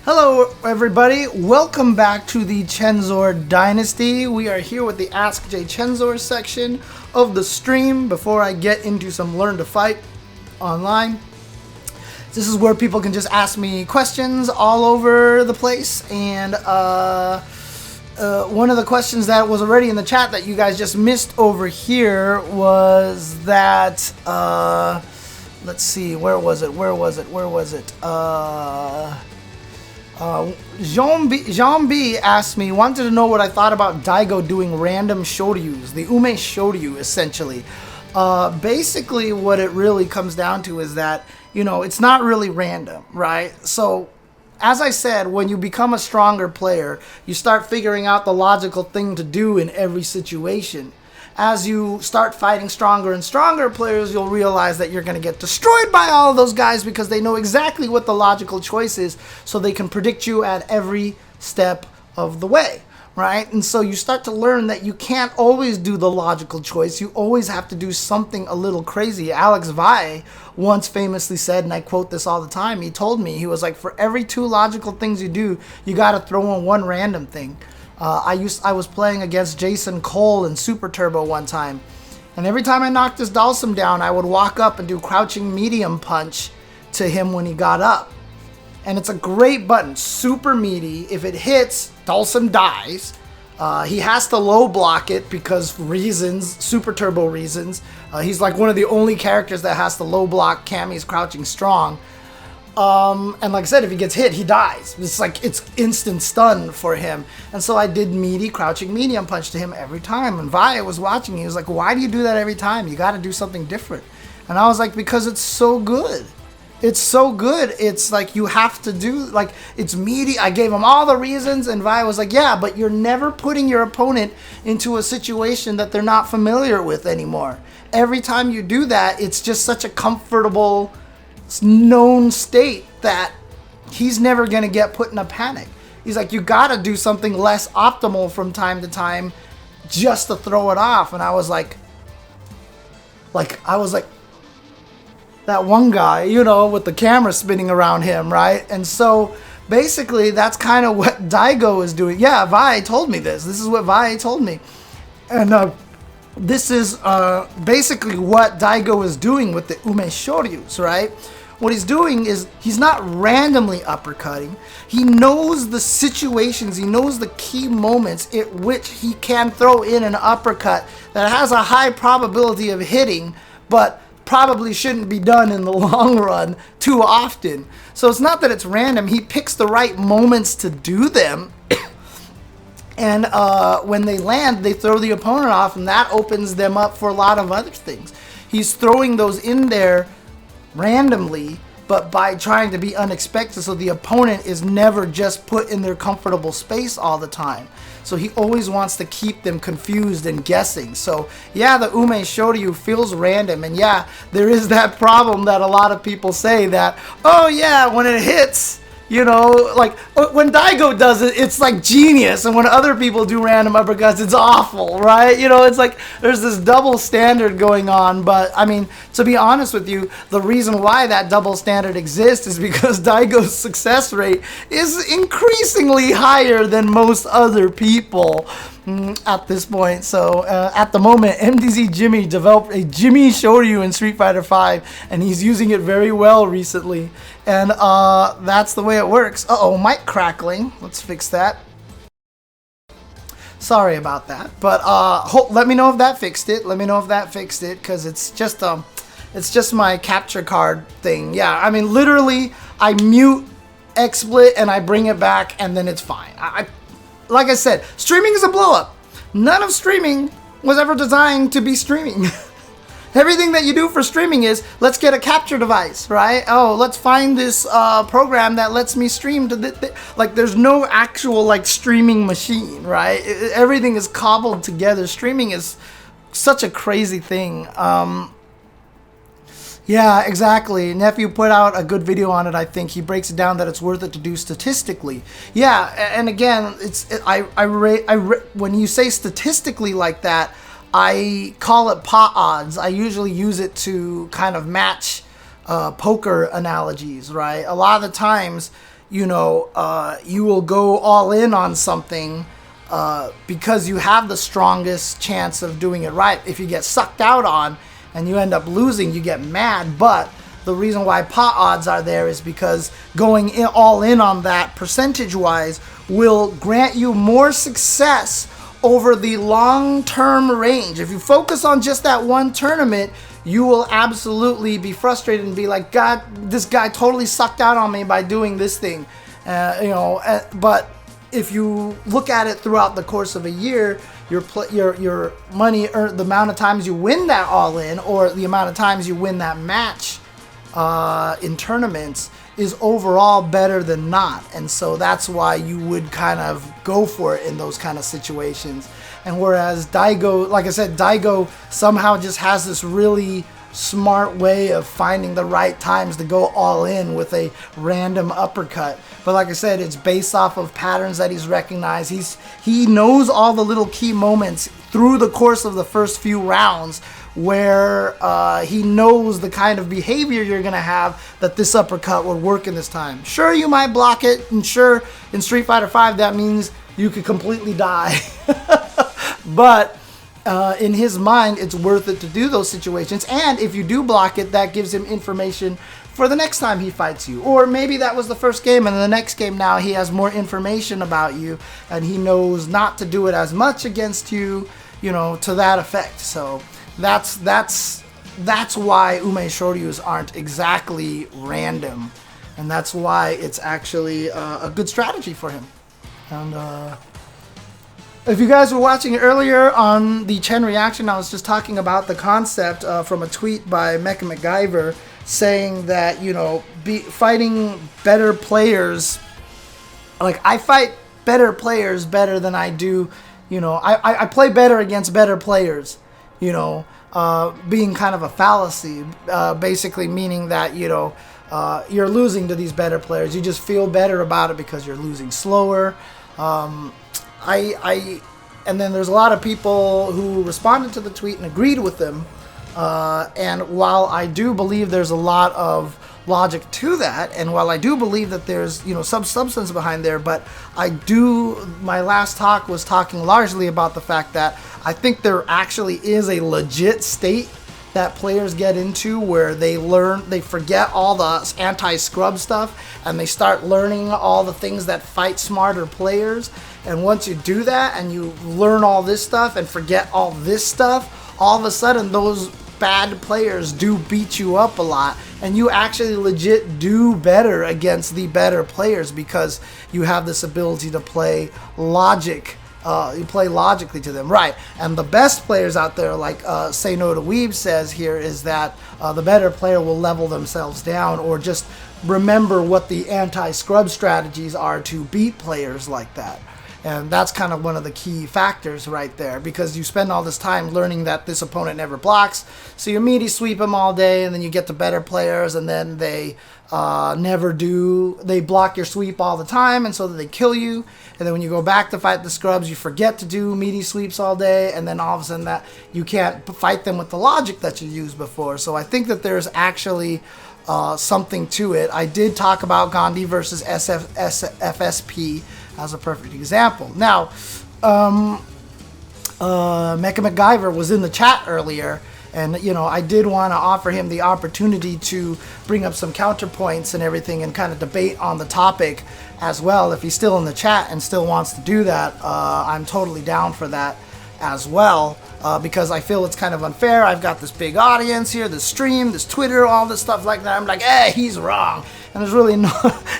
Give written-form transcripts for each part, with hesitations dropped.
Hello everybody, welcome back to the Chensor Dynasty. We are here with the AskJCHENSOR section of the stream before I get into some Learn to Fight online. This is where people can just ask me questions all over the place, and one of the questions that was already in the chat that you guys just missed over here was that, let's see, where was it? Jean B asked me, wanted to know what I thought about Daigo doing random Shoryus, the Ume Shoryu essentially. Basically what it really comes down to is that, you know, it's not really random, right? So, as I said, when you become a stronger player, you start figuring out the logical thing to do in every situation. As you start fighting stronger and stronger players, you'll realize that you're going to get destroyed by all of those guys because they know exactly what the logical choice is, so they can predict you at every step of the way, right? And so you start to learn that you can't always do the logical choice. You always have to do something a little crazy. Alex Vai once famously said, and I quote this all the time, he told me, he was like, for every 2 logical things you do, you got to throw in 1 random thing. I was playing against Jason Cole in Super Turbo one time, and every time I knocked his Dalsum down, I would walk up and do crouching medium punch to him when he got up. And it's a great button, super meaty. If it hits, Dalsum dies. He has to low block it because reasons, Super Turbo reasons. He's like one of the only characters that has to low block Cammy's crouching strong. And like I said, if he gets hit, he dies. It's like, it's instant stun for him. And so I did meaty crouching medium punch to him every time. And Vaya was watching me. He was like, why do you do that every time? You got to do something different. And I was like, because it's so good. It's so good. It's like, you have to do, like, it's meaty. I gave him all the reasons, and Vaya was like, yeah, but you're never putting your opponent into a situation that they're not familiar with anymore. Every time you do that, it's just such a comfortable known state that he's never going to get put in a panic. He's like, you got to do something less optimal from time to time just to throw it off. And I was like that one guy, you know, with the camera spinning around him, right? And so basically that's kind of what Daigo is doing. Yeah, Vi told me this. This is what Vi told me. And this is basically what Daigo is doing with the Ume Shoryus, right? What he's doing is he's not randomly uppercutting. He knows the situations, he knows the key moments at which he can throw in an uppercut that has a high probability of hitting, but probably shouldn't be done in the long run too often. So it's not that it's random. He picks the right moments to do them. And when they land, they throw the opponent off, and that opens them up for a lot of other things. He's throwing those in there randomly, but by trying to be unexpected, so the opponent is never just put in their comfortable space all the time. So he always wants to keep them confused and guessing. So yeah, the Ume Shoryu feels random, and yeah, there is that problem that a lot of people say that, oh yeah, when it hits, you know, like when Daigo does it, it's like genius, and when other people do random uppercuts, it's awful, right? You know, it's like there's this double standard going on. But I mean, to be honest with you, the reason why that double standard exists is because Daigo's success rate is increasingly higher than most other people at this point. So at the moment, MDZ Jimmy developed a Jimmy Shoryu in Street Fighter V, and he's using it very well recently. And that's the way it works. Uh-oh, mic crackling. Let's fix that. Sorry about that. But let me know if that fixed it. Let me know if that fixed it, because it's just my capture card thing. Yeah, I mean, literally, I mute XSplit and I bring it back, and then it's fine. Like I said, streaming is a blow-up. None of streaming was ever designed to be streaming. Everything that you do for streaming is, let's get a capture device, right? Oh, let's find this program that lets me stream to like, there's no actual, like, streaming machine, right? Everything is cobbled together. Streaming is such a crazy thing. Yeah, exactly. Nephew put out a good video on it. I think he breaks it down that it's worth it to do statistically. Yeah, and again, when you say statistically like that, I call it pot odds. I usually use it to kind of match poker analogies, right? A lot of the times you know, you will go all in on something because you have the strongest chance of doing it right. If you get sucked out on and you end up losing, you get mad. But the reason why pot odds are there is because going all in on that percentage-wise will grant you more success over the long-term range. If you focus on just that one tournament, you will absolutely be frustrated and be like, God, this guy totally sucked out on me by doing this thing. You know, but if you look at it throughout the course of a year, your money, or the amount of times you win that all in, or the amount of times you win that match in tournaments, is overall better than not. And so that's why you would kind of go for it in those kind of situations. And whereas Daigo, like I said, Daigo somehow just has this really smart way of finding the right times to go all in with a random uppercut. But like I said, it's based off of patterns that he's recognized. He knows all the little key moments through the course of the first few rounds where he knows the kind of behavior you're going to have, that this uppercut would work in this time. Sure, you might block it, and sure, in Street Fighter V, that means you could completely die. But in his mind, it's worth it to do those situations. And if you do block it, that gives him information for the next time he fights you. Or maybe that was the first game, and in the next game now he has more information about you, and he knows not to do it as much against you, you know, to that effect. So that's why Ume Shoryus aren't exactly random, and that's why it's actually a good strategy for him. And if you guys were watching earlier on the Chen reaction, I was just talking about the concept from a tweet by MechaMacGyver saying that, you know, fighting better players, like I fight better players better than I do, you know, I play better against better players, you know, being kind of a fallacy, basically meaning that, you know, you're losing to these better players. You just feel better about it because you're losing slower. And then there's a lot of people who responded to the tweet and agreed with them. And while I do believe there's a lot of logic to that, and while I do believe that there's, you know, some substance behind there, but my last talk was talking largely about the fact that I think there actually is a legit state that players get into where they forget all the anti-scrub stuff, and they start learning all the things that fight smarter players. And once you do that and you learn all this stuff and forget all this stuff, all of a sudden those bad players do beat you up a lot, and you actually legit do better against the better players because you have this ability to play logic. You play logically to them, right? And the best players out there, like Say No to Weeb says here, is that the better player will level themselves down, or just remember what the anti-scrub strategies are to beat players like that. And that's kind of one of the key factors right there, because you spend all this time learning that this opponent never blocks, so you meaty sweep them all day, and then you get to better players, and then they never do. They block your sweep all the time, and so they kill you. And then when you go back to fight the scrubs, you forget to do meaty sweeps all day, and then all of a sudden that you can't fight them with the logic that you used before. So I think that there's actually something to it. I did talk about Gandhi versus FSP as a perfect example. Now, MechaMacGyver was in the chat earlier, and, you know, I did want to offer him the opportunity to bring up some counterpoints and everything and kind of debate on the topic as well. If he's still in the chat and still wants to do that, I'm totally down for that as well, because I feel it's kind of unfair. I've got this big audience here, this stream, this Twitter, all this stuff like that. I'm like, hey, he's wrong. And there's really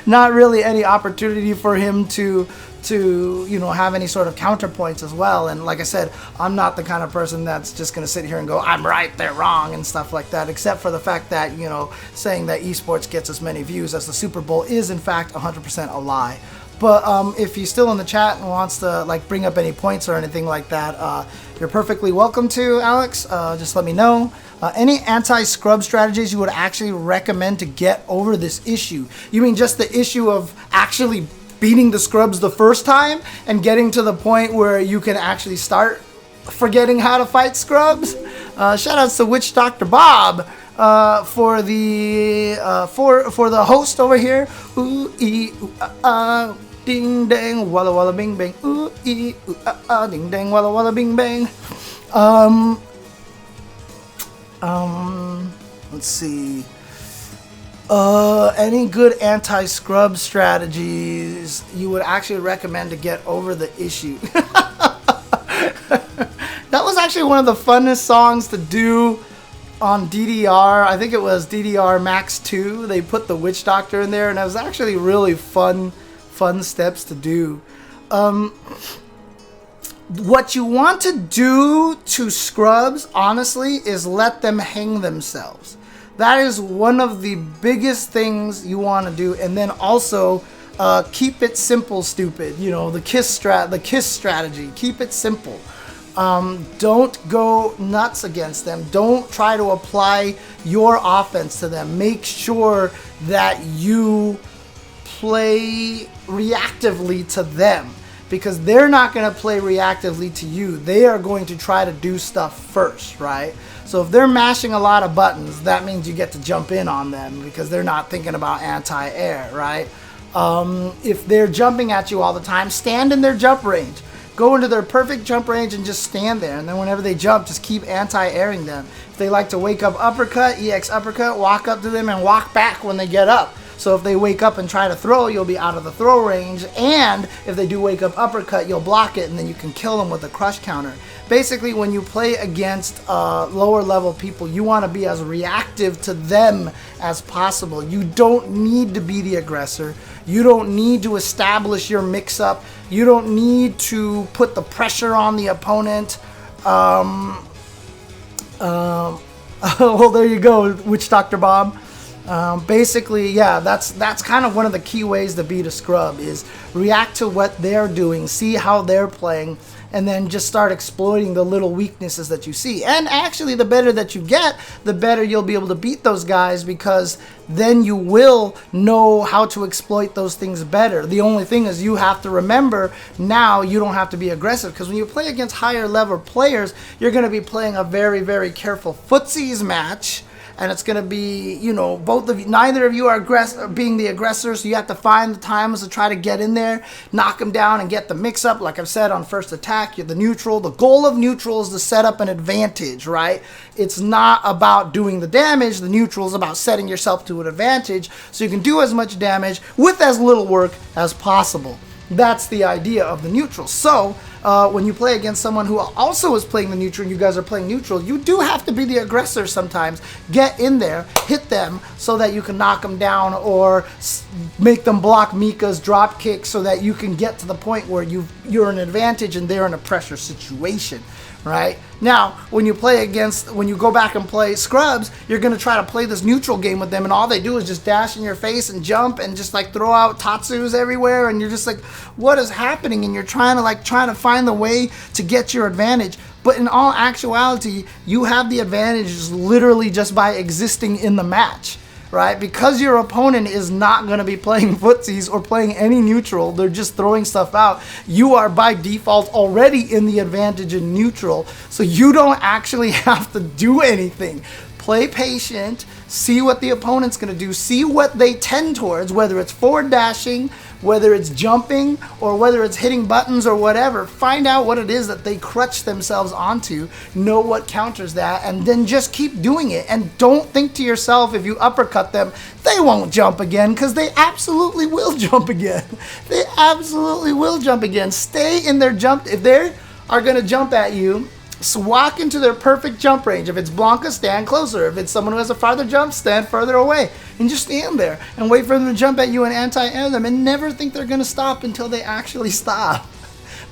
not really any opportunity for him to you know, have any sort of counterpoints as well. And like I said, I'm not the kind of person that's just going to sit here and go, I'm right, they're wrong, and stuff like that, except for the fact that, you know, saying that esports gets as many views as the Super Bowl is in fact 100% a lie. But if he's still in the chat and wants to, like, bring up any points or anything like that, you're perfectly welcome to, Alex. Just let me know. Any anti-scrub strategies you would actually recommend to get over this issue? You mean just the issue of actually beating the scrubs the first time and getting to the point where you can actually start forgetting how to fight scrubs? Shout outs to Witch Dr. Bob. for the host over here. Ooh ee ooh ah, ding dang walla walla bing bang. Ooh ee ooh ah, ding dang walla walla bing bang. Let's see. Any good anti-scrub strategies you would actually recommend to get over the issue? That was actually one of the funnest songs to do on DDR. I think it was DDR Max 2. They put the Witch Doctor in there, and it was actually really fun steps to do. What you want to do to scrubs, honestly, is let them hang themselves. That is one of the biggest things you want to do. And then also keep it simple, stupid. You know, the kiss strategy. Keep it simple. Don't go nuts against them. Don't try to apply your offense to them. Make sure that you play reactively to them, because they're not going to play reactively to you. They are going to try to do stuff first, right? So if they're mashing a lot of buttons, that means you get to jump in on them because they're not thinking about anti-air, right? If they're jumping at you all the time, stand in their jump range. Go into their perfect jump range and just stand there. And then whenever they jump, just keep anti-airing them. If they like to wake up uppercut, EX uppercut, walk up to them and walk back when they get up. So if they wake up and try to throw, you'll be out of the throw range. And if they do wake up uppercut, you'll block it and then you can kill them with a crush counter. Basically, when you play against lower level people, you want to be as reactive to them as possible. You don't need to be the aggressor. You don't need to establish your mix-up. You don't need to put the pressure on the opponent. Well, there you go, Witch Dr. Bob. Basically, yeah, that's kind of one of the key ways to beat a scrub is react to what they're doing, see how they're playing, and then just start exploiting the little weaknesses that you see. And actually, the better that you get, the better you'll be able to beat those guys, because then you will know how to exploit those things better. The only thing is you have to remember now you don't have to be aggressive, because when you play against higher level players, you're going to be playing a very, very careful footsies match. And it's going to be, you know, neither of you are being the aggressor, so you have to find the times to try to get in there, knock them down, and get the mix-up. Like I've said on first attack, you're the neutral. The goal of neutral is to set up an advantage, right? It's not about doing the damage. The neutral is about setting yourself to an advantage so you can do as much damage with as little work as possible. That's the idea of the neutral. So when you play against someone who also is playing the neutral and you guys are playing neutral, you do have to be the aggressor sometimes. Get in there, hit them so that you can knock them down, or make them block Mika's drop kick so that you can get to the point where you're an advantage and they're in a pressure situation. Right? Now, when you go back and play scrubs, you're going to try to play this neutral game with them, and all they do is just dash in your face and jump and just like throw out tatsus everywhere, and you're just like, what is happening? And you're trying to find the way to get your advantage. But in all actuality, you have the advantage literally just by existing in the match. Right? Because your opponent is not going to be playing footsies or playing any neutral, they're just throwing stuff out. You are by default already in the advantage in neutral, so you don't actually have to do anything. Play patient, see what the opponent's going to do, see what they tend towards, whether it's forward dashing, whether it's jumping, or whether it's hitting buttons or whatever. Find out what it is that they crutch themselves onto, know what counters that, and then just keep doing it. And don't think to yourself, if you uppercut them, they won't jump again, because they absolutely will jump again. They absolutely will jump again. Stay in their jump. If they are going to jump at you, so walk into their perfect jump range. If it's Blanca, stand closer. If it's someone who has a farther jump, stand further away. And just stand there and wait for them to jump at you and anti-air them, and never think they're going to stop until they actually stop.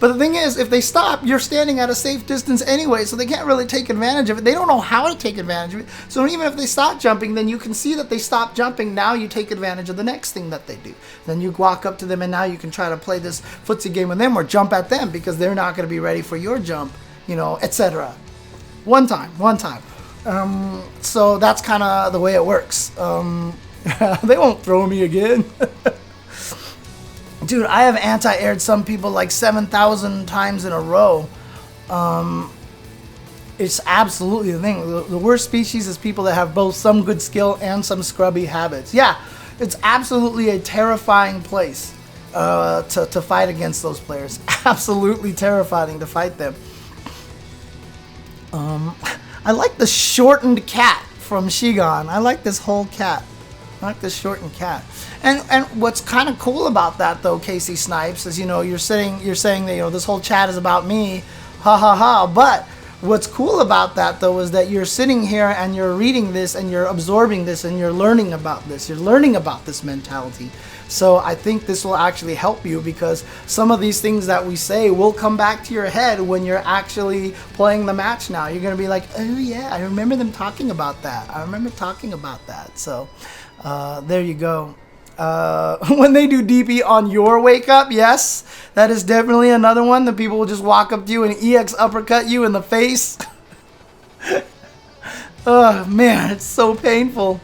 But the thing is, if they stop, you're standing at a safe distance anyway, so they can't really take advantage of it. They don't know how to take advantage of it. So even if they stop jumping, then you can see that they stop jumping. Now you take advantage of the next thing that they do. Then you walk up to them, and now you can try to play this footsie game with them or jump at them, because they're not going to be ready for your jump. You know, etc. One time. So that's kind of the way it works. They won't throw me again. Dude, I have anti-aired some people like 7,000 times in a row. It's absolutely the thing. The worst species is people that have both some good skill and some scrubby habits. Yeah, it's absolutely a terrifying place to fight against those players. Absolutely terrifying to fight them. I like the shortened cat from Shigon. I like this whole cat. I like this shortened cat. And what's kind of cool about that though, Casey Snipes, is you're saying that this whole chat is about me, ha ha ha. But what's cool about that though is that you're sitting here and you're reading this and you're absorbing this and you're learning about this. You're learning about this mentality. So I think this will actually help you, because some of these things that we say will come back to your head when you're actually playing the match now. You're going to be like, oh yeah, I remember them talking about that. I remember talking about that. So there you go. When they do DP on your wake up, yes, that is definitely another one. The people will just walk up to you and EX uppercut you in the face. Oh man, it's so painful.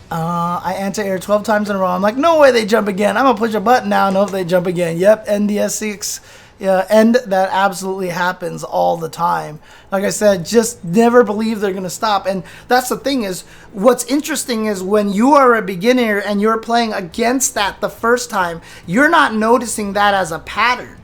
I anti-air 12 times in a row. I'm like, no way they jump again. I'm gonna push a button now. No, if they jump again. Yep, NDS6. Yeah, and that absolutely happens all the time. Like I said, just never believe they're gonna stop. And that's the thing, is what's interesting is when you are a beginner and you're playing against that the first time, you're not noticing that as a pattern.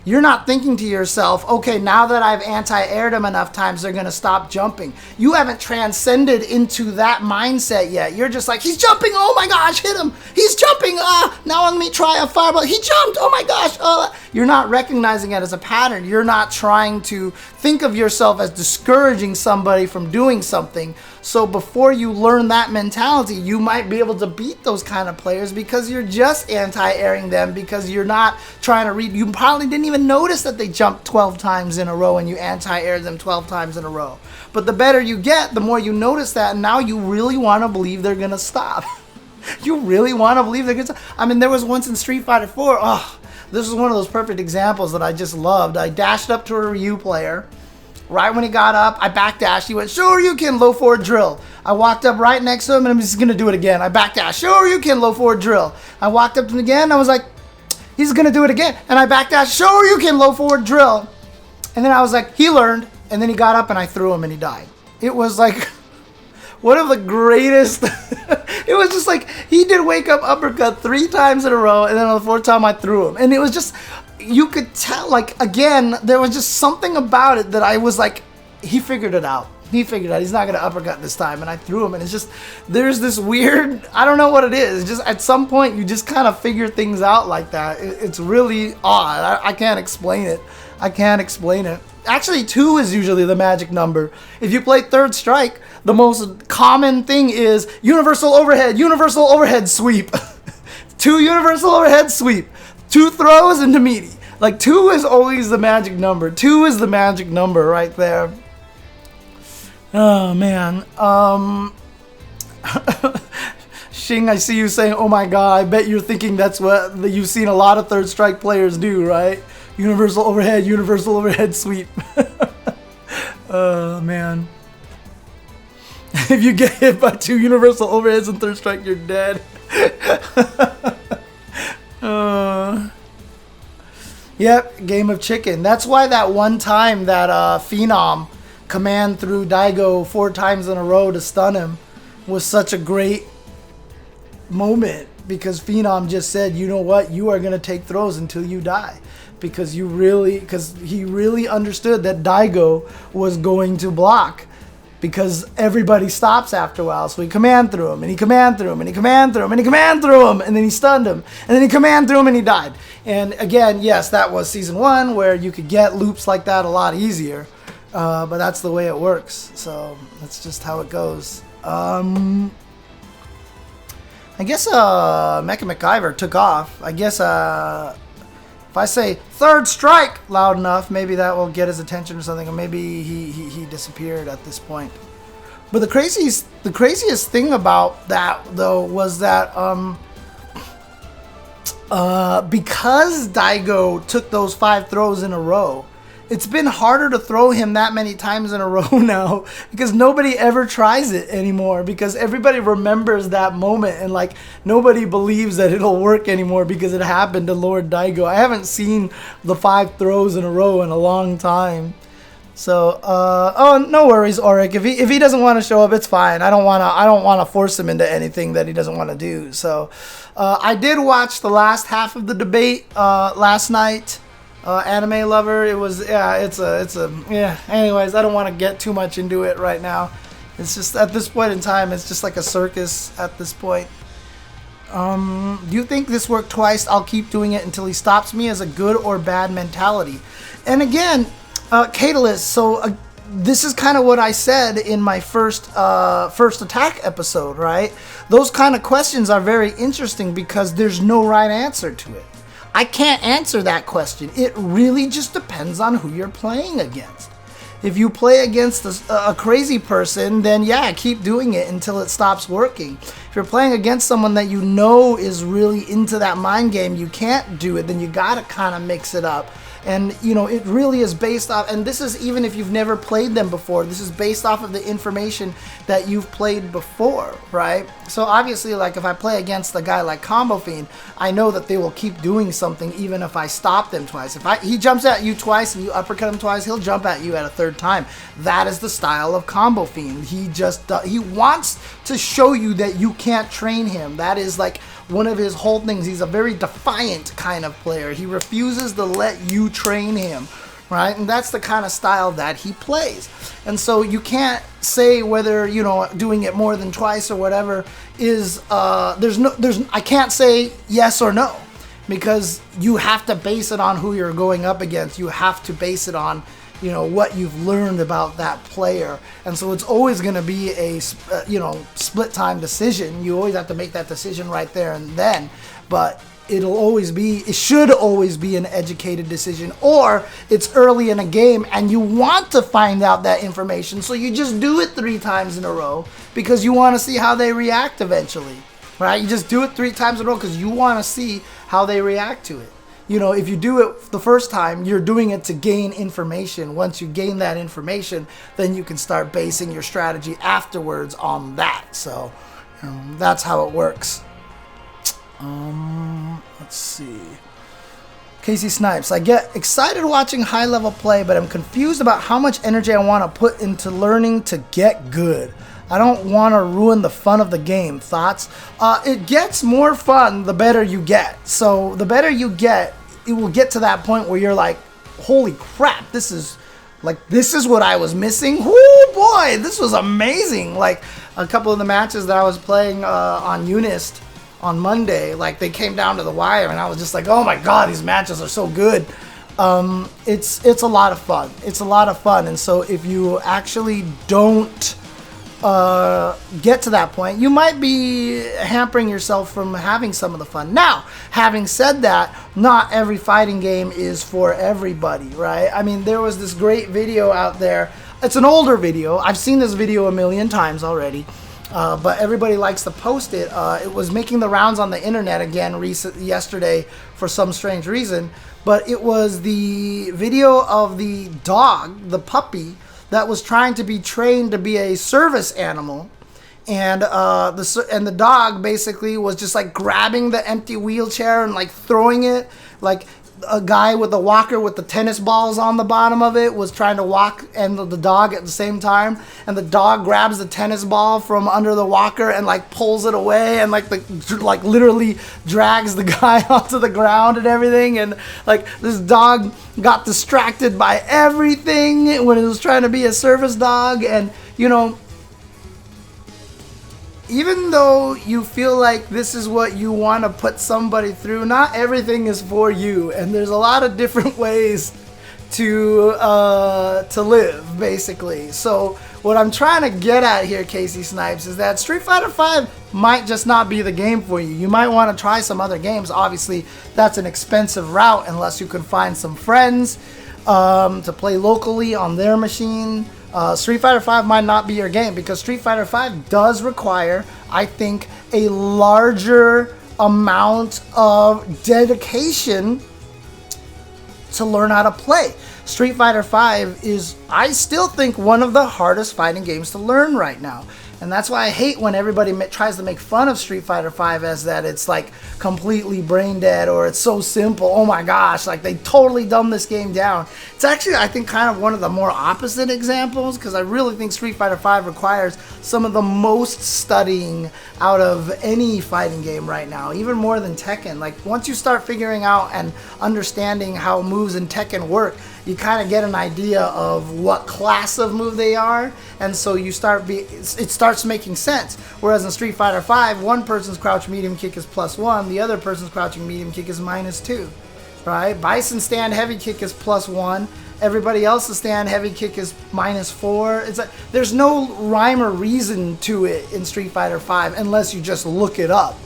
You're not thinking to yourself, okay, now that I've anti-aired them enough times, they're going to stop jumping. You haven't transcended into that mindset yet. You're just like, he's jumping. Oh my gosh, hit him. He's jumping. Now let me try a fireball. He jumped. Oh my gosh. You're not recognizing it as a pattern. You're not trying to think of yourself as discouraging somebody from doing something. So before you learn that mentality, you might be able to beat those kind of players because you're just anti-airing them, because you're not trying to read. You probably didn't even notice that they jumped 12 times in a row and you anti-aired them 12 times in a row. But the better you get, the more you notice that, and now you really want to believe they're going to stop. You really want to believe they're going to stop. I mean, there was once in Street Fighter 4, this was one of those perfect examples that I just loved. I dashed up to a Ryu player. Right when he got up, I backdashed. He went, Shoryuken, low forward drill. I walked up right next to him, and I'm just going to do it again. I backdashed, Shoryuken, low forward drill. I walked up to him again, and I was like, he's going to do it again. And I backdashed, Shoryuken, low forward drill. And then I was like, he learned. And then he got up, and I threw him, and he died. It was like one of the greatest. It was just like, he did wake up uppercut 3 times in a row, and then on the 4th time, I threw him. And it was just, you could tell, like, again, there was just something about it that I was like, he figured it out. He figured it out. He's not going to uppercut this time. And I threw him. And it's just, there's this weird, I don't know what it is. It's just, at some point, you just kind of figure things out like that. It's really odd. I can't explain it. I can't explain it. Actually, 2 is usually the magic number. If you play Third Strike, the most common thing is universal overhead sweep. 2 universal overhead sweep. 2 throws into meaty. Like, 2 is always the magic number. 2 is the magic number right there. Oh, man. Shing, I see you saying, oh my god, I bet you're thinking that's what you've seen a lot of Third Strike players do, right? Universal overhead sweep. Oh, man. If you get hit by 2 universal overheads in Third Strike, you're dead. Yep, game of chicken. That's why that one time that Phenom command threw Daigo 4 times in a row to stun him was such a great moment, because Phenom just said, you know what, you are going to take throws until you die, because he really understood that Daigo was going to block, because everybody stops after a while. So he command threw him, and he command threw him, and he command threw him, and he command threw him, and then he stunned him, and then he command threw him, and he died. And again, yes, that was season 1, where you could get loops like that a lot easier, but that's the way it works. So that's just how it goes. I guess MechaMacGyver took off. I guess if I say Third Strike loud enough, maybe that will get his attention or something, or maybe he disappeared at this point. But the craziest thing about that though was that because Daigo took those 5 throws in a row, it's been harder to throw him that many times in a row now, because nobody ever tries it anymore, because everybody remembers that moment, and like nobody believes that it'll work anymore because it happened to Lord Daigo. I haven't seen the 5 throws in a row in a long time. So, oh, no worries, Auric. If he doesn't want to show up, it's fine. I don't want to force him into anything that he doesn't want to do. So, I did watch the last half of the debate last night. Anime lover, it was, yeah, it's a yeah. Anyways, I don't want to get too much into it right now. It's just at this point in time, it's just like a circus at this point. Do you think this worked twice? I'll keep doing it until he stops me as a good or bad mentality. And again, Catalyst, so this is kind of what I said in my first attack episode, right? Those kind of questions are very interesting because there's no right answer to it. I can't answer that question. It really just depends on who you're playing against. If you play against a crazy person, then yeah, keep doing it until it stops working. If you're playing against someone that you know is really into that mind game, you can't do it, then you gotta kind of mix it up. And, you know, it really is based off, and this is even if you've never played them before, this is based off of the information that you've played before, right? So obviously, like, if I play against a guy like Combo Fiend, I know that they will keep doing something even if I stop them twice. If he jumps at you twice and you uppercut him twice, he'll jump at you at a third time. That is the style of Combo Fiend. He wants to show you that you can't train him. That is, like, one of his whole things. He's a very defiant kind of player. He refuses to let you train him, right? And that's the kind of style that he plays. And so you can't say whether, you know, doing it more than twice or whatever is I can't say yes or no, because you have to base it on who you're going up against. You have to base it on, you know, what you've learned about that player. And so it's always going to be a, you know, split time decision. You always have to make that decision right there and then, but it should always be an educated decision, or it's early in a game and you want to find out that information. So you just do it 3 times in a row because you want to see how they react eventually, right? You just do it 3 times in a row because you want to see how they react to it. You know, if you do it the first time, you're doing it to gain information. Once you gain that information, then you can start basing your strategy afterwards on that. So, that's how it works. Let's see. Casey Snipes. I get excited watching high-level play, but I'm confused about how much energy I want to put into learning to get good. I don't want to ruin the fun of the game. Thoughts? It gets more fun the better you get. So the better you get, it will get to that point where you're like, holy crap, this is what I was missing. Oh boy, this was amazing. Like a couple of the matches that I was playing on Unist on Monday, like they came down to the wire and I was just like, oh my god, these matches are so good. It's a lot of fun. It's a lot of fun. And so if you actually don't get to that point, you might be hampering yourself from having some of the fun. Now, having said that, not every fighting game is for everybody, right? I mean, there was this great video out there. It's an older video. I've seen this video a million times already, but everybody likes to post it. It was making the rounds on the internet again yesterday for some strange reason, but it was the video of the dog, the puppy, that was trying to be trained to be a service animal, and the dog basically was just like grabbing the empty wheelchair and like throwing it, like a guy with a walker with the tennis balls on the bottom of it was trying to walk and the dog at the same time, and the dog grabs the tennis ball from under the walker and like pulls it away and like literally drags the guy onto the ground and everything. And like this dog got distracted by everything when it was trying to be a service dog. And you know, even though you feel like this is what you want to put somebody through, not everything is for you, and there's a lot of different ways to live, basically. So what I'm trying to get at here, Casey Snipes, is that Street Fighter V might just not be the game for you. You might want to try some other games. Obviously, that's an expensive route unless you can find some friends to play locally on their machine. Street Fighter V might not be your game because Street Fighter V does require, I think, a larger amount of dedication to learn how to play. Street Fighter V is, I still think, one of the hardest fighting games to learn right now. And that's why I hate when everybody tries to make fun of Street Fighter V as that it's like completely brain dead or it's so simple. Oh my gosh, like they totally dumbed this game down. It's actually, I think, kind of one of the more opposite examples, because I really think Street Fighter V requires some of the most studying out of any fighting game right now, even more than Tekken. Like once you start figuring out and understanding how moves in Tekken work, you kind of get an idea of what class of move they are, and so you it starts making sense. Whereas in Street Fighter V, one person's crouch medium kick is +1, the other person's crouching medium kick is -2, right? Bison's stand heavy kick is +1, everybody else's stand heavy kick is -4. It's like there's no rhyme or reason to it in Street Fighter V unless you just look it up.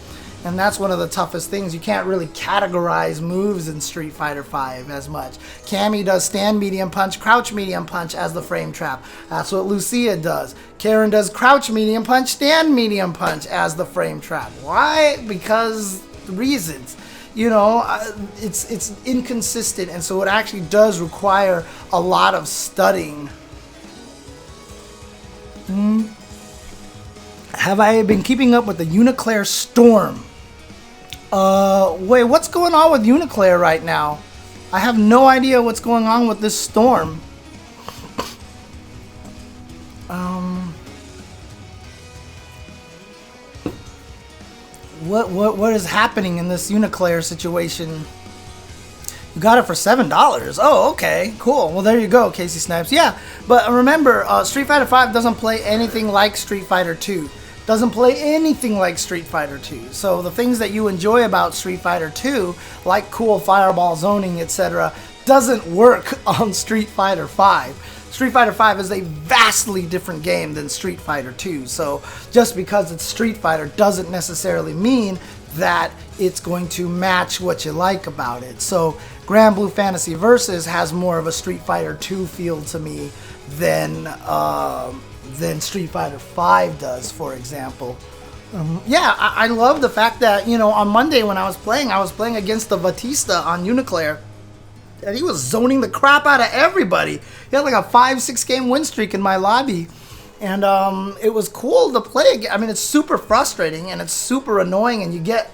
And that's one of the toughest things. You can't really categorize moves in Street Fighter V as much. Cammy does stand medium punch, crouch medium punch as the frame trap. That's what Lucia does. Karen does crouch medium punch, stand medium punch as the frame trap. Why? Because reasons. You know, it's inconsistent, and so it actually does require a lot of studying. Have I been keeping up with the UNICLR storm? Wait, what's going on with UNICLR right now? I have no idea what's going on with this storm. What is happening in this UNICLR situation? You got it for $7. Oh, okay, cool. Well, there you go, Casey Snipes. Yeah, but remember, Street Fighter V doesn't play anything like Street Fighter 2. Doesn't play anything like Street Fighter 2. So the things that you enjoy about Street Fighter 2, like cool fireball zoning, etc., doesn't work on Street Fighter V. Street Fighter V is a vastly different game than Street Fighter 2. So just because it's Street Fighter doesn't necessarily mean that it's going to match what you like about it. So Grand Blue Fantasy Versus has more of a Street Fighter 2 feel to me than Street Fighter V does, for example. Yeah, I love the fact that, you know, on Monday when I was playing against the Vatista on UNICLR, and he was zoning the crap out of everybody. He had like a 5-6 game win streak in my lobby, and it was cool to play again. I mean, it's super frustrating and it's super annoying, and you get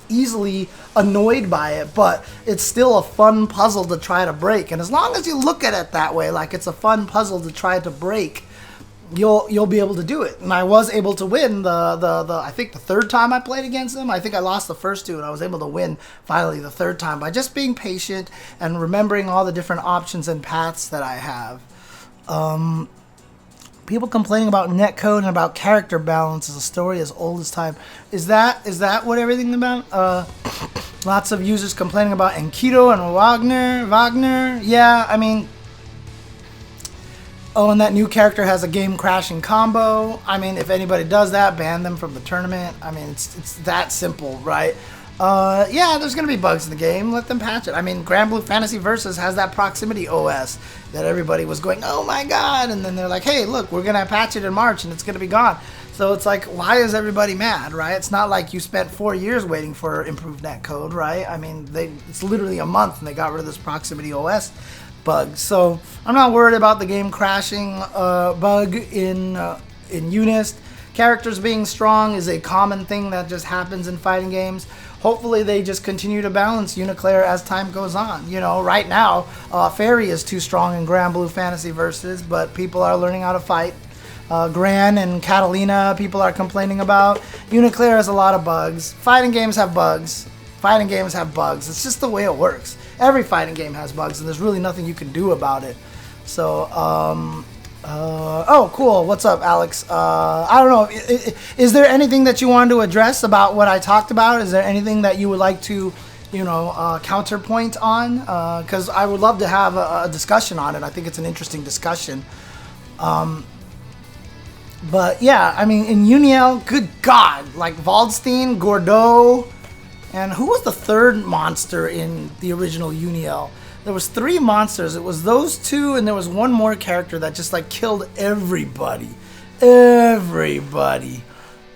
easily annoyed by it, but it's still a fun puzzle to try to break. And as long as you look at it that way, like it's a fun puzzle to try to break, you'll be able to do it. And I was able to win I think the third time I played against him. I think I lost the first two, and I was able to win finally the third time by just being patient and remembering all the different options and paths that I have. People complaining about netcode and about character balance as a story as old as time. Is that what everything's about? Lots of users complaining about Enkidu and Wagner. Yeah, I mean, oh, and that new character has a game-crashing combo. I mean, if anybody does that, ban them from the tournament. I mean, it's that simple, right? Yeah, there's going to be bugs in the game. Let them patch it. I mean, Grand Blue Fantasy Versus has that proximity OS that everybody was going, oh my god, and then they're like, hey, look, we're going to patch it in March, and it's going to be gone. So it's like, why is everybody mad, right? It's not like you spent 4 years waiting for improved netcode, right? I mean, it's literally a month, and they got rid of this proximity OS bug. So I'm not worried about the game crashing bug in Unist. Characters being strong is a common thing that just happens in fighting games. Hopefully they just continue to balance UNICLR as time goes on. You know, right now, Fairy is too strong in Grand Blue Fantasy Versus, but people are learning how to fight. Gran and Catalina, people are complaining about. UNICLR has a lot of bugs. Fighting games have bugs. Fighting games have bugs. It's just the way it works. Every fighting game has bugs, and there's really nothing you can do about it. So, oh, cool. What's up, Alex? I don't know. Is there anything that you wanted to address about what I talked about? Is there anything that you would like to, you know, counterpoint on? Because I would love to have a discussion on it. I think it's an interesting discussion. But yeah, I mean, in Uniel, good God, like Waldstein, Gordeau, and who was the third monster in the original Uniel? There was 3 monsters. It was those 2, and there was one more character that just like killed everybody. Everybody.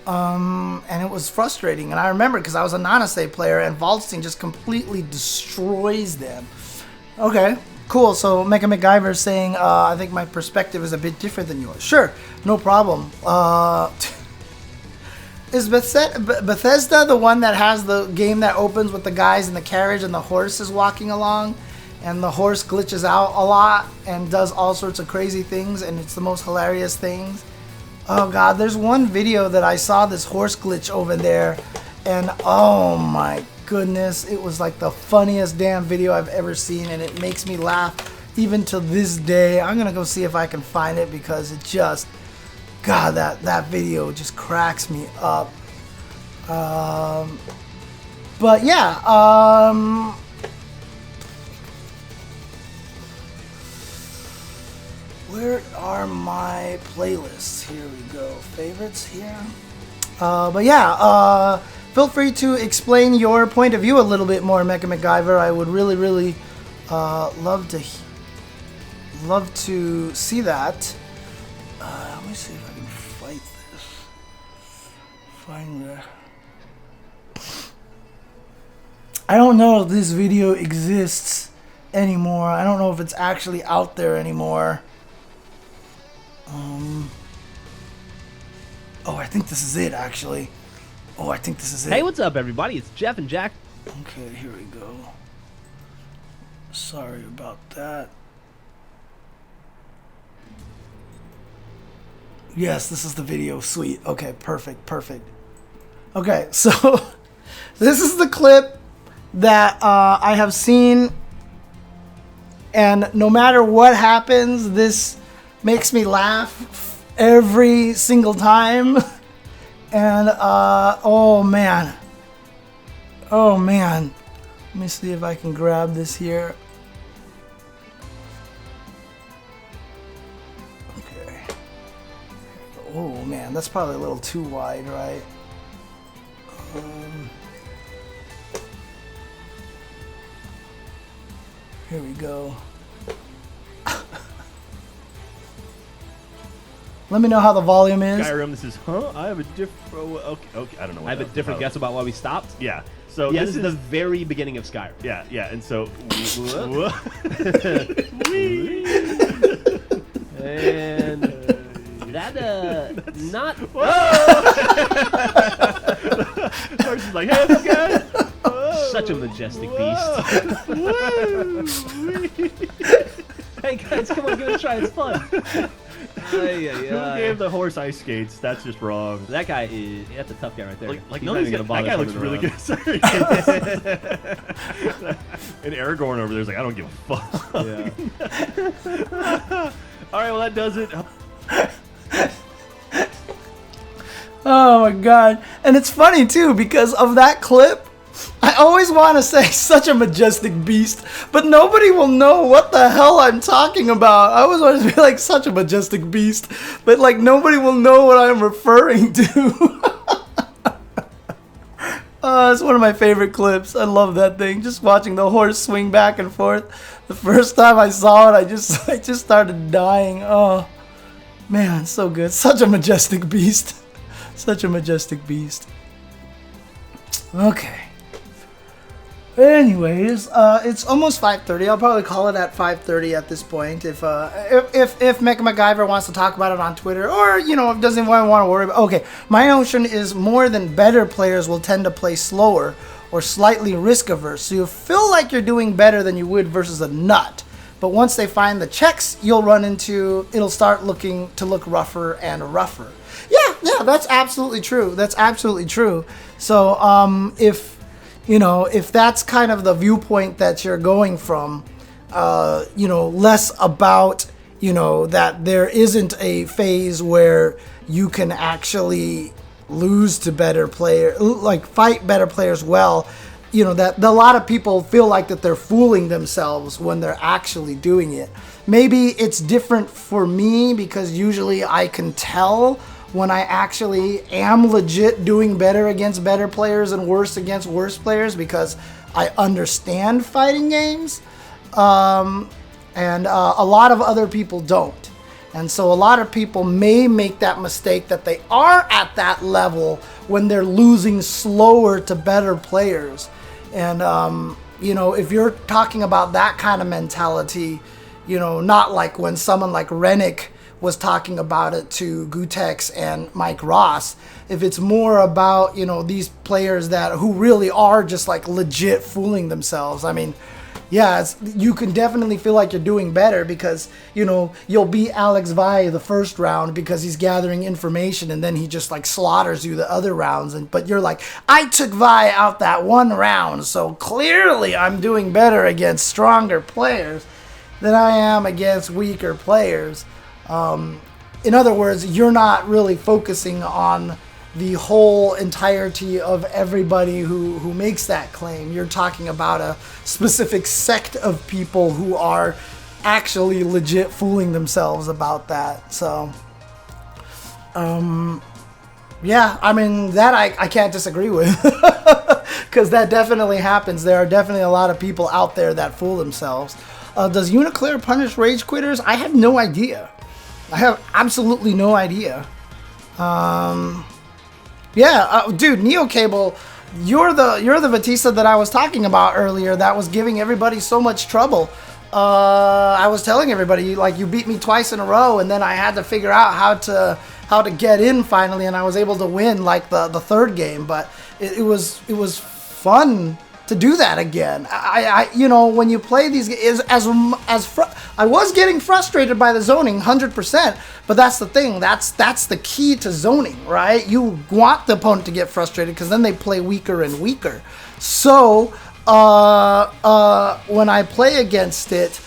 And it was frustrating. And I remember because I was a Nanase player, and Waldstein just completely destroys them. Okay. Cool. So MechaMacGyver is saying, I think my perspective is a bit different than yours. Sure, no problem. Is Bethesda the one that has the game that opens with the guys in the carriage and the horse is walking along, and the horse glitches out a lot and does all sorts of crazy things, and it's the most hilarious things? Oh god, there's one video that I saw this horse glitch over there, and oh my goodness, it was like the funniest damn video I've ever seen, and it makes me laugh even to this day. I'm gonna go see if I can find it because it just, god, that video just cracks me up. But yeah, where are my playlists? Here we go, favorites here. But yeah, feel free to explain your point of view a little bit more, MechaMacGyver. I would really, really love to see that. Let me see if I can fight this. Find the. I don't know if this video exists anymore. I don't know if it's actually out there anymore. Oh, I think this is it, actually. Oh, I think this is it. Hey, what's up, everybody? It's Jeff and Jack. Okay, here we go. Sorry about that. Yes, this is the video. Sweet. Okay, perfect, perfect. Okay, so this is the clip that I have seen, and no matter what happens, this makes me laugh every single time. And oh man, let me see if I can grab this here. Okay. Oh man, that's probably a little too wide, right? Here we go. Let me know how the volume is. Skyrim, this is, I have a different, okay, I don't know what I have a different guess about why we stopped. Yeah, so yeah, this is the very beginning of Skyrim. Yeah, and so, and that, not, Horse is like, hey, what's up, guys? such a majestic beast. Hey guys, come on, give it a try, it's fun. Who gave the horse ice skates? That's just wrong. That guy is, that's a tough guy right there. Like He's no, not even gonna bother that guy looks coming really around. good. Sorry. And Aragorn over there's like, I don't give a fuck. Yeah. All right, well that does it. Oh my god. And it's funny too because of that clip. I always want to say such a majestic beast, but nobody will know what the hell I'm talking about. I always want to be like such a majestic beast, but like nobody will know what I'm referring to. It's one of my favorite clips. I love that thing. Just watching the horse swing back and forth. The first time I saw it, I just started dying. Oh man, so good. Such a majestic beast. Such a majestic beast. Okay. Anyways, it's almost 5:30. I'll probably call it at 5:30 at this point. If MechaMacGyver wants to talk about it on Twitter, or if doesn't want to worry about. Okay, my notion is more than better players will tend to play slower or slightly risk averse, so you feel like you're doing better than you would versus a nut. But once they find the checks, it'll start looking to look rougher and rougher. Yeah, that's absolutely true. That's absolutely true. So if that's kind of the viewpoint that you're going from, less about, that there isn't a phase where you can actually lose to better players, like fight better players well, that a lot of people feel like that they're fooling themselves when they're actually doing it. Maybe it's different for me because usually I can tell when I actually am legit doing better against better players and worse against worse players because I understand fighting games, and a lot of other people don't. And so a lot of people may make that mistake that they are at that level when they're losing slower to better players. And You know, if you're talking about that kind of mentality, you know, not like when someone like Rennick was talking about it to Gutex and Mike Ross. If it's more about, you know, these players who really are just like legit fooling themselves, I mean, yeah, you can definitely feel like you're doing better because, you know, you'll beat Alex Vi the first round because he's gathering information and then he just like slaughters you the other rounds. But you're like, I took Vi out that one round, so clearly I'm doing better against stronger players than I am against weaker players. In other words, you're not really focusing on the whole entirety of everybody who makes that claim. You're talking about a specific sect of people who are actually legit fooling themselves about that. So, yeah, I mean, that I can't disagree with. Because that definitely happens. There are definitely a lot of people out there that fool themselves. Does UNICLR punish rage quitters? I have no idea. I have absolutely no idea. Yeah, dude, NeoCable, you're the Vatista that I was talking about earlier that was giving everybody so much trouble. I was telling everybody, like, you beat me twice in a row, and then I had to figure out how to get in finally, and I was able to win like the third game. But it was fun to do that again. I you know, when you play these games, I was getting frustrated by the zoning 100%, but that's the thing. That's the key to zoning, right? You want the opponent to get frustrated because then they play weaker and weaker. So when I play against it,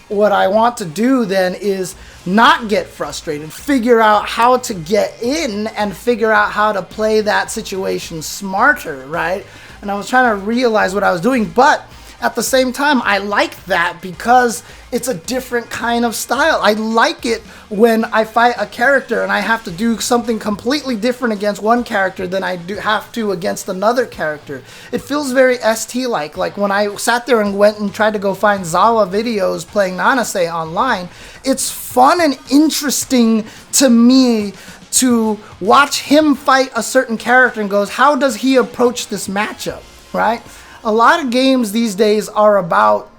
what I want to do then is not get frustrated, figure out how to get in and figure out how to play that situation smarter, right? And I was trying to realize what I was doing, but at the same time, I like that because it's a different kind of style. I like it when I fight a character and I have to do something completely different against one character than I have to against another character. It feels very ST-like. Like when I sat there and went and tried to go find Zawa videos playing Nanase online, it's fun and interesting to me to watch him fight a certain character and goes, how does he approach this matchup, right? A lot of games these days are about,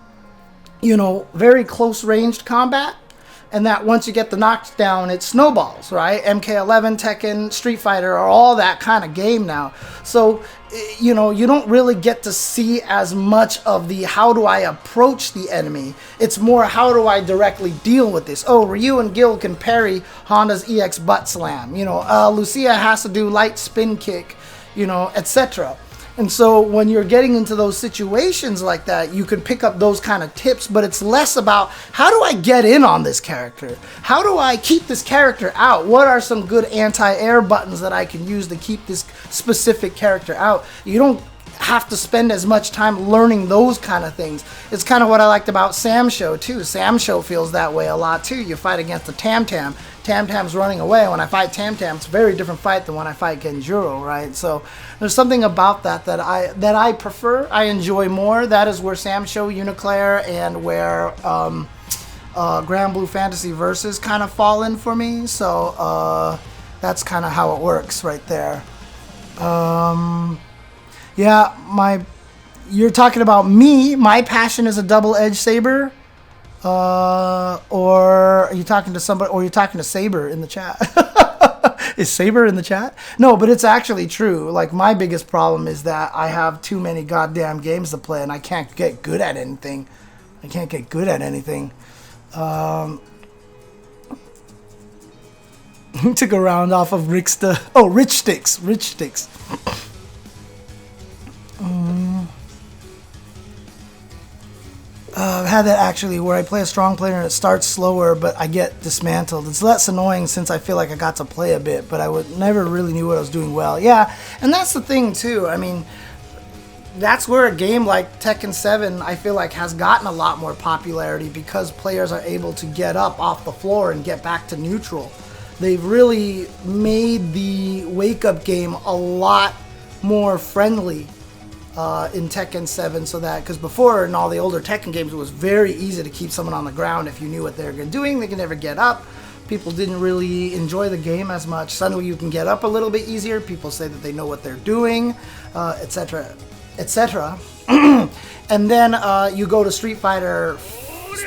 you know, very close ranged combat, and that once you get the knockdown, it snowballs, right? MK11, Tekken, Street Fighter are all that kind of game now. So, you know, you don't really get to see as much of the how do I approach the enemy. It's more how do I directly deal with this. Oh, Ryu and Gil can parry Honda's EX butt slam. You know, Lucia has to do light spin kick, you know, etc. And so when you're getting into those situations like that, you can pick up those kind of tips, but it's less about how do I get in on this character? How do I keep this character out? What are some good anti-air buttons that I can use to keep this specific character out? You don't have to spend as much time learning those kind of things. It's kind of what I liked about Sam Show too. Sam Show feels that way a lot too. You fight against the Tam Tam. Tam Tam's running away. When I fight Tam Tam, it's a very different fight than when I fight Genjuro, right? So there's something about that I prefer. I enjoy more. That is where Sam Show, UNICLR, and where Grand Blue Fantasy Versus kind of fall in for me. So that's kind of how it works right there. Yeah, you're talking about me. My passion is a double-edged saber. Or are you talking to somebody, or you're talking to Saber in the chat? Is Saber in the chat? No, but it's actually true. Like, my biggest problem is that I have too many goddamn games to play and I can't get good at anything. Took a round off of Rixta. Oh, Rich Sticks. I've had that actually where I play a strong player and it starts slower, but I get dismantled. It's less annoying since I feel like I got to play a bit, but I never really knew what I was doing well. Yeah, and that's the thing too. I mean, that's where a game like Tekken 7, I feel like, has gotten a lot more popularity because players are able to get up off the floor and get back to neutral. They've really made the wake-up game a lot more friendly in Tekken 7, so that, because before in all the older Tekken games it was very easy to keep someone on the ground if you knew what they were doing. They could never get up. People didn't really enjoy the game as much. Suddenly you can get up a little bit easier. People say that they know what they're doing, etc. etc. And then you go to Street Fighter,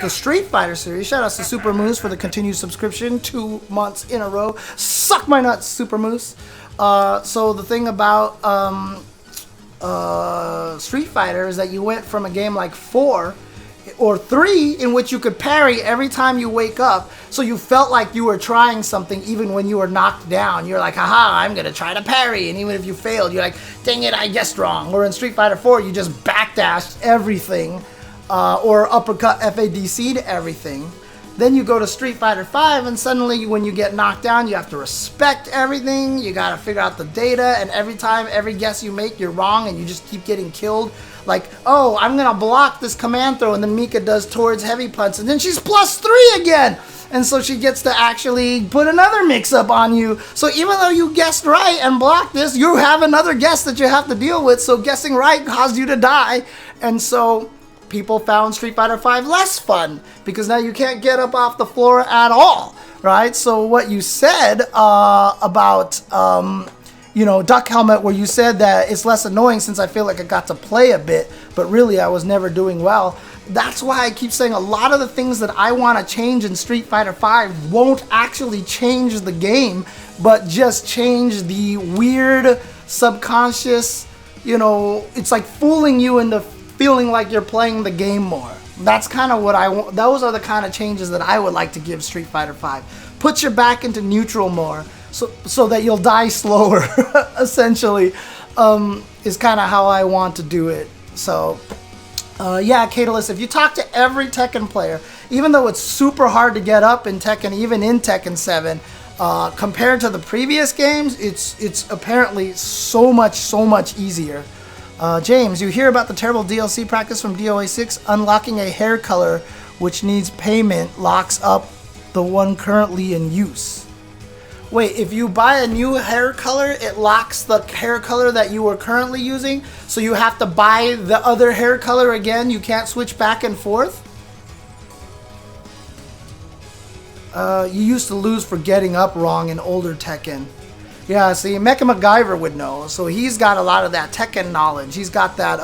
the Street Fighter series. Shout out to Super Moose for the continued subscription 2 months in a row. Suck my nuts, Super Moose. So the thing about Street Fighter is that you went from a game like 4 or 3 in which you could parry every time you wake up, so you felt like you were trying something even when you were knocked down. You're like, haha, I'm gonna try to parry, and even if you failed, you're like, dang it, I guessed wrong. Or in Street Fighter 4, you just backdashed everything, or uppercut FADC'd everything. Then you go to Street Fighter 5, and suddenly when you get knocked down, you have to respect everything, you gotta figure out the data, and every time, every guess you make, you're wrong, and you just keep getting killed. Like, oh, I'm gonna block this command throw, and then Mika does towards heavy punch, and then she's +3 again! And so she gets to actually put another mix-up on you. So even though you guessed right and blocked this, you have another guess that you have to deal with, so guessing right caused you to die. And so people found Street Fighter V less fun, because now you can't get up off the floor at all, right? So what you said about... you know, Duck Helmet, where you said that it's less annoying since I feel like I got to play a bit, but really I was never doing well. That's why I keep saying a lot of the things that I want to change in Street Fighter V won't actually change the game, but just change the weird, subconscious, you know, it's like fooling you into feeling like you're playing the game more. That's kind of what I want. Those are the kind of changes that I would like to give Street Fighter V. Put your back into neutral more. So that you'll die slower, essentially, is kind of how I want to do it. So, yeah, Catalyst, if you talk to every Tekken player, even though it's super hard to get up in Tekken, even in Tekken 7, compared to the previous games, it's apparently so much easier. James, you hear about the terrible DLC practice from DOA 6, unlocking a hair color which needs payment locks up the one currently in use. Wait, if you buy a new hair color, it locks the hair color that you were currently using, so you have to buy the other hair color again? You can't switch back and forth? You used to lose for getting up wrong in older Tekken. Yeah, see, MechaMacGyver would know, so he's got a lot of that Tekken knowledge. He's got that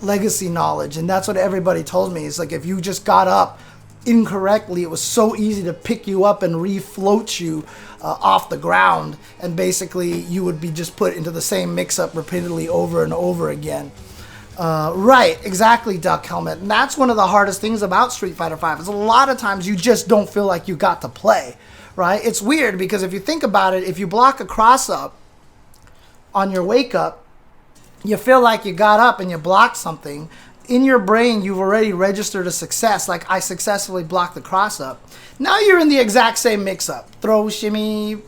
legacy knowledge, and that's what everybody told me. It's like if you just got up incorrectly, it was so easy to pick you up and refloat you off the ground, and basically you would be just put into the same mix-up repeatedly over and over again. Right, exactly, Duck Helmet. And that's one of the hardest things about Street Fighter V, is a lot of times you just don't feel like you got to play, right? It's weird, because if you think about it, if you block a cross-up on your wake-up, you feel like you got up and you blocked something. In your brain, you've already registered a success, like I successfully blocked the cross-up. Now you're in the exact same mix-up. Throw, shimmy,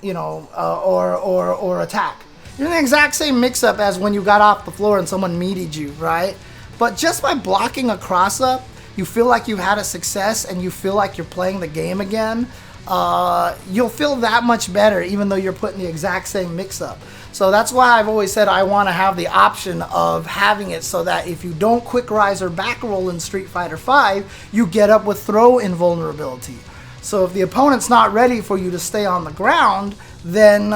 you know, or attack. You're in the exact same mix-up as when you got off the floor and someone meated you, right? But just by blocking a cross-up, you feel like you had a success and you feel like you're playing the game again. You'll feel that much better even though you're put in the exact same mix-up. So that's why I've always said I want to have the option of having it so that if you don't quick rise or back roll in Street Fighter V, you get up with throw invulnerability. So if the opponent's not ready for you to stay on the ground, then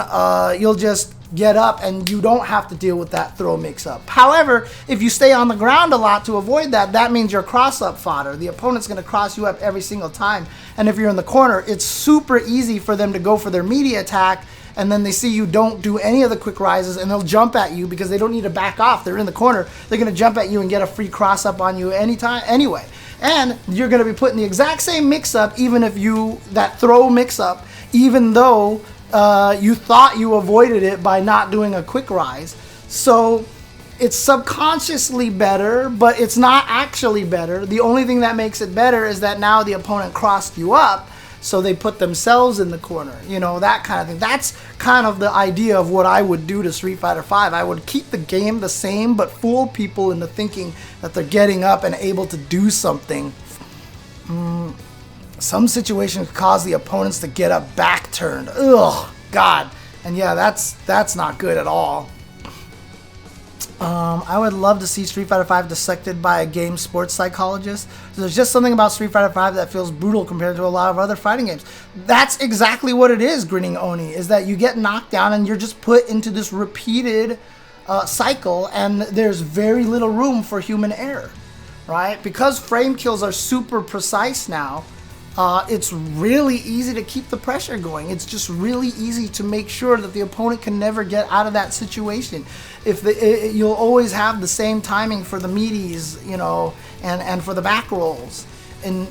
you'll just get up and you don't have to deal with that throw mix-up. However, if you stay on the ground a lot to avoid that, that means you're cross-up fodder. The opponent's going to cross you up every single time. And if you're in the corner, it's super easy for them to go for their meaty attack, and then they see you don't do any of the quick rises, and they'll jump at you because they don't need to back off. They're in the corner. They're going to jump at you and get a free cross-up on you anytime anyway. And you're going to be put in the exact same mix-up, even if that throw mix-up, even though you thought you avoided it by not doing a quick rise. So it's subconsciously better, but it's not actually better. The only thing that makes it better is that now the opponent crossed you up, so they put themselves in the corner, you know, that kind of thing. That's kind of the idea of what I would do to Street Fighter V. I would keep the game the same, but fool people into thinking that they're getting up and able to do something. Some situations cause the opponents to get up back turned. Ugh, God. And yeah, that's not good at all. I would love to see Street Fighter V dissected by a game sports psychologist. There's just something about Street Fighter V that feels brutal compared to a lot of other fighting games. That's exactly what it is, Grinning Oni, is that you get knocked down and you're just put into this repeated cycle, and there's very little room for human error, right? Because frame kills are super precise now, it's really easy to keep the pressure going. It's just really easy to make sure that the opponent can never get out of that situation. You'll always have the same timing for the meaties, you know, and for the back rolls. And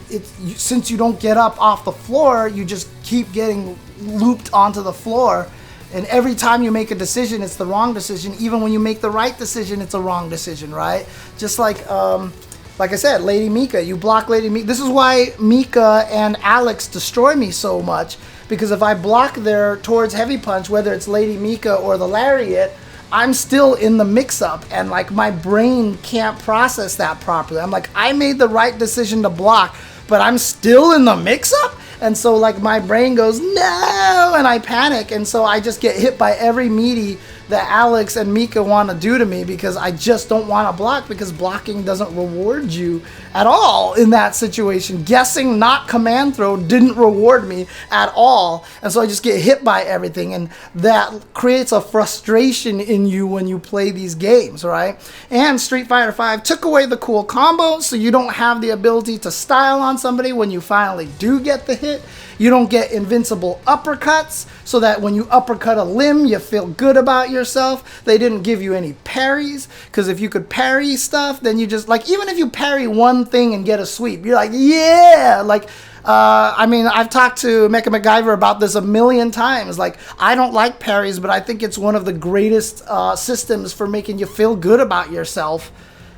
since you don't get up off the floor, you just keep getting looped onto the floor. And every time you make a decision, it's the wrong decision. Even when you make the right decision, it's a wrong decision, right? Just like I said, Lady Mika, you block Lady Mika. This is why Mika and Alex destroy me so much, because if I block their towards heavy punch, whether it's Lady Mika or the lariat, I'm still in the mix-up, and like my brain can't process that properly. I'm like, I made the right decision to block, but I'm still in the mix-up? And so like my brain goes, no, and I panic, and so I just get hit by every meaty that Alex and Mika want to do to me, because I just don't want to block, because blocking doesn't reward you at all in that situation. Guessing not command throw didn't reward me at all, and so I just get hit by everything, and that creates a frustration in you when you play these games, right? And Street Fighter V took away the cool combos, so you don't have the ability to style on somebody when you finally do get the hit. You don't get invincible uppercuts, so that when you uppercut a limb, you feel good about yourself. They didn't give you any parries, because if you could parry stuff, then you just, like, even if you parry one thing and get a sweep, you're like, yeah! Like, I mean, I've talked to MechaMacGyver about this a million times. Like, I don't like parries, but I think it's one of the greatest systems for making you feel good about yourself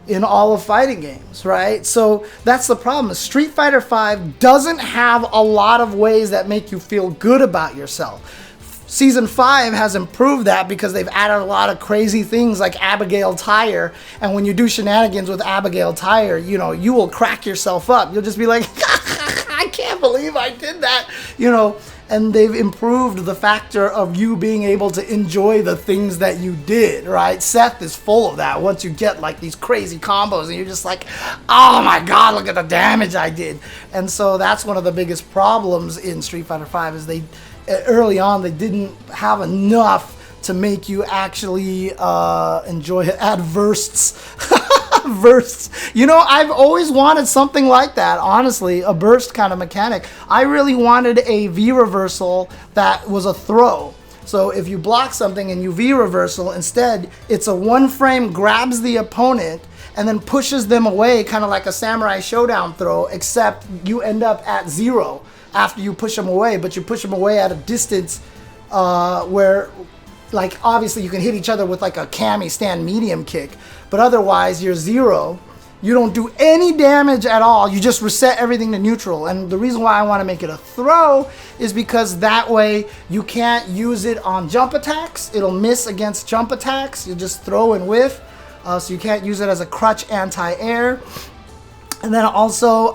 in all of fighting games, right? So that's the problem. Street Fighter V doesn't have a lot of ways that make you feel good about yourself. Season 5 has improved that, because they've added a lot of crazy things like Abigail Tire, and when you do shenanigans with Abigail Tire, you know, you will crack yourself up. You'll just be like, I can't believe I did that, you know. And they've improved the factor of you being able to enjoy the things that you did, right? Seth is full of that. Once you get like these crazy combos and you're just like, oh my god, look at the damage I did. And so that's one of the biggest problems in Street Fighter V, is early on they didn't have enough to make you actually enjoy it. Add bursts. Bursts. You know, I've always wanted something like that, honestly, a burst kind of mechanic. I really wanted a V reversal that was a throw. So if you block something and you V reversal, instead it's a one frame, grabs the opponent and then pushes them away, kind of like a Samurai Showdown throw, except you end up at 0 after you push them away, but you push them away at a distance where, like, obviously you can hit each other with like a Kami stand medium kick, but otherwise you're 0. You don't do any damage at all. You just reset everything to neutral. And the reason why I want to make it a throw is because that way you can't use it on jump attacks. It'll miss against jump attacks. You just throw and whiff. So you can't use it as a crutch anti-air. And then also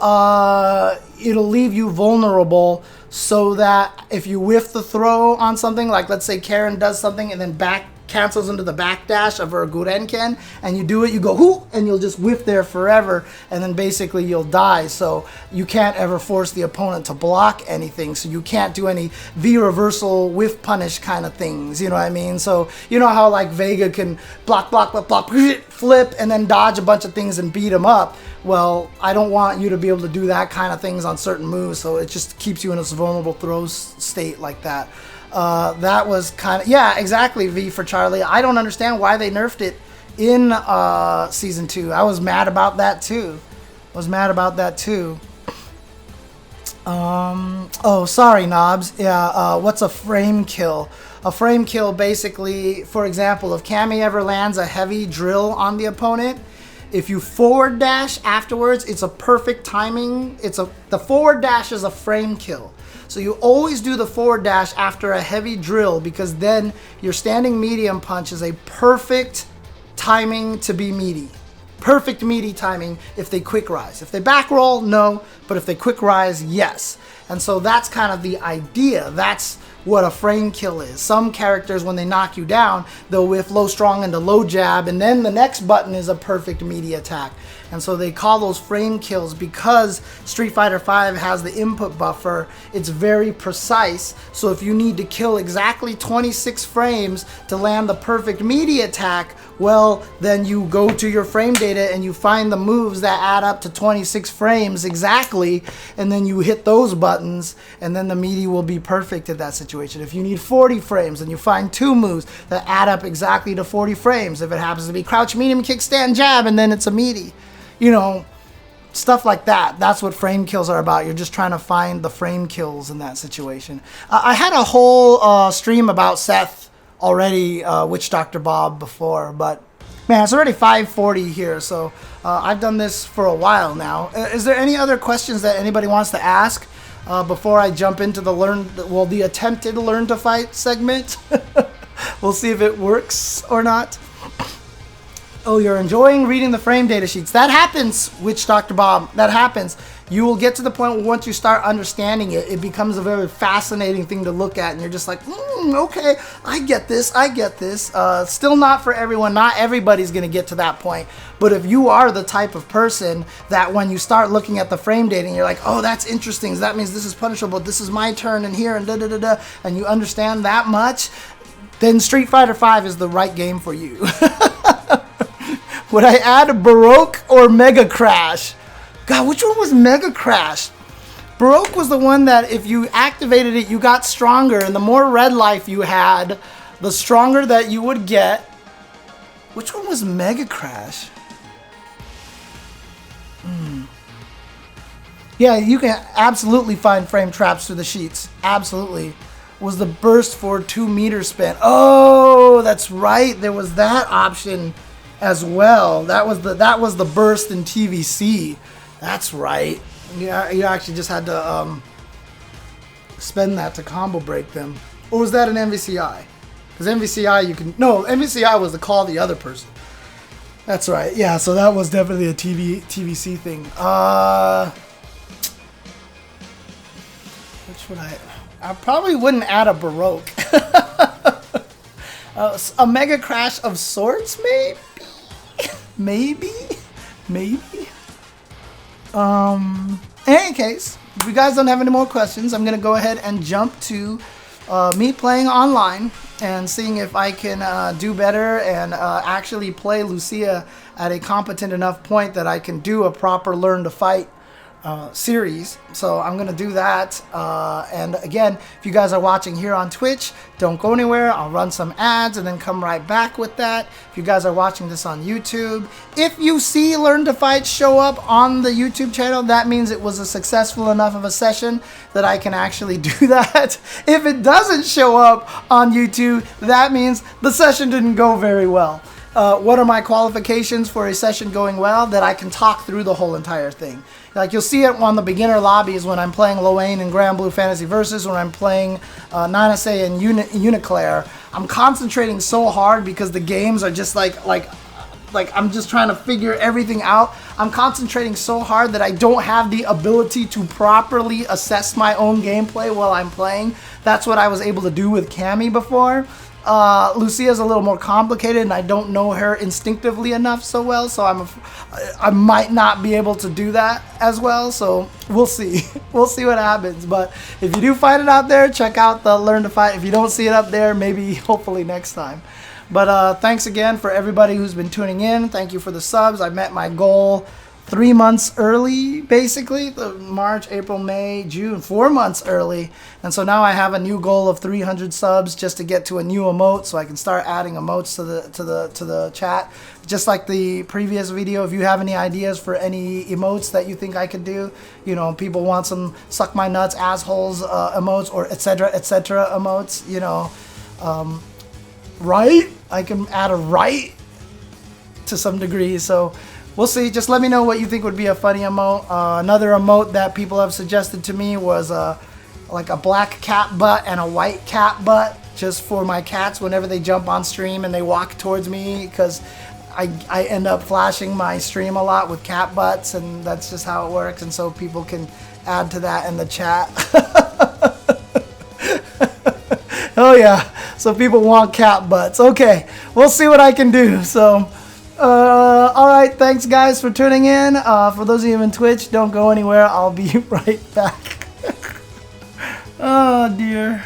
it'll leave you vulnerable, so that if you whiff the throw on something, like let's say Karen does something and then back cancels into the backdash of her Gurenken, and you do it, you go whoo, and you'll just whiff there forever, and then basically you'll die. So you can't ever force the opponent to block anything, so you can't do any V reversal whiff punish kind of things, you know what I mean? So you know how like Vega can block, flip, and then dodge a bunch of things and beat him up? Well, I don't want you to be able to do that kind of things on certain moves, so it just keeps you in this vulnerable throw state like that. That was kind of, yeah, exactly, V for Charlie. I don't understand why they nerfed it in Season 2. I was mad about that too. Oh, sorry, Knobs. Yeah, what's a frame kill? A frame kill, basically, for example, if Kami ever lands a heavy drill on the opponent, if you forward dash afterwards, it's a perfect timing. The forward dash is a frame kill. So you always do the forward dash after a heavy drill, because then your standing medium punch is a perfect timing to be meaty. Perfect meaty timing if they quick rise. If they back roll, no, but if they quick rise, yes. And so that's kind of the idea. That's what a frame kill is. Some characters, when they knock you down, they'll whiff low strong into low jab, and then the next button is a perfect meaty attack. And so they call those frame kills because Street Fighter V has the input buffer. It's very precise. So if you need to kill exactly 26 frames to land the perfect meaty attack, well, then you go to your frame data and you find the moves that add up to 26 frames exactly, and then you hit those buttons, and then the meaty will be perfect at that situation. If you need 40 frames, then you find 2 moves that add up exactly to 40 frames. If it happens to be crouch, medium, kickstand, jab, and then it's a meaty. You know, stuff like that. That's what frame kills are about. You're just trying to find the frame kills in that situation. I had a whole stream about Seth already, Witch Dr. Bob, before, but man, it's already 5:40 here, so I've done this for a while now. Is there any other questions that anybody wants to ask before I jump into the attempted Learn to Fight segment? We'll see if it works or not. Oh, you're enjoying reading the frame data sheets. That happens, Witch Dr. Bob. That happens. You will get to the point where once you start understanding it, it becomes a very fascinating thing to look at, and you're just like, okay, I get this, I get this. Still not for everyone. Not everybody's going to get to that point. But if you are the type of person that when you start looking at the frame data, and you're like, oh, that's interesting, so that means this is punishable, this is my turn, and here, and da-da-da-da, and you understand that much, then Street Fighter V is the right game for you. Would I add Baroque or Mega Crash? God, which one was Mega Crash? Baroque was the one that if you activated it, you got stronger, and the more red life you had, the stronger that you would get. Which one was Mega Crash? Yeah, you can absolutely find frame traps through the sheets. Absolutely. Was the burst for 2 meter spin? Oh, that's right. There was that option as well. That was the burst in TVC. That's right. Yeah, you actually just had to spend that to combo break them. Or was that an MVCI? Because MVCI MVCI was to call the other person. That's right. Yeah, so that was definitely a TVC thing. Which would I probably wouldn't add a Baroque. A Mega Crash of sorts, maybe? Maybe? In any case, if you guys don't have any more questions, I'm going to go ahead and jump to me playing online and seeing if I can do better and actually play Lucia at a competent enough point that I can do a proper Learn to Fight series. So I'm gonna do that, and again, if you guys are watching here on Twitch, don't go anywhere. I'll run some ads and then come right back with that. If you guys are watching this on YouTube, if you see Learn to Fight show up on the YouTube channel, that means it was a successful enough of a session that I can actually do that. If it doesn't show up on YouTube, that means the session didn't go very well. What are my qualifications for a session going well? That I can talk through the whole entire thing. Like you'll see it on the beginner lobbies when I'm playing Loane and Grand Blue Fantasy Versus, when I'm playing Nanase and UNICLR. I'm concentrating so hard because the games are just like I'm just trying to figure everything out. I'm concentrating so hard that I don't have the ability to properly assess my own gameplay while I'm playing. That's what I was able to do with Cammy before. Lucia's a little more complicated, and I don't know her instinctively enough so well, so I might not be able to do that as well, so we'll see. We'll see what happens. But if you do find it out there, check out the Learn to Fight. If you don't see it up there, maybe hopefully next time. But thanks again for everybody who's been tuning in. Thank you for the subs. I met my goal 3 months early, basically. March, April, May, June, 4 months early. And so now I have a new goal of 300 subs just to get to a new emote, so I can start adding emotes to the chat. Just like the previous video, if you have any ideas for any emotes that you think I could do, you know, people want some suck my nuts, assholes emotes, or etc. emotes, you know, right? I can add a right to some degree, so we'll see. Just let me know what you think would be a funny emote. Another emote that people have suggested to me was like a black cat butt and a white cat butt, just for my cats whenever they jump on stream and they walk towards me, because I end up flashing my stream a lot with cat butts, and that's just how it works, and so people can add to that in the chat. Oh yeah. So people want cat butts. Okay, we'll see what I can do. So, all right. Thanks guys for tuning in. For those of you in Twitch, don't go anywhere. I'll be right back. Oh dear.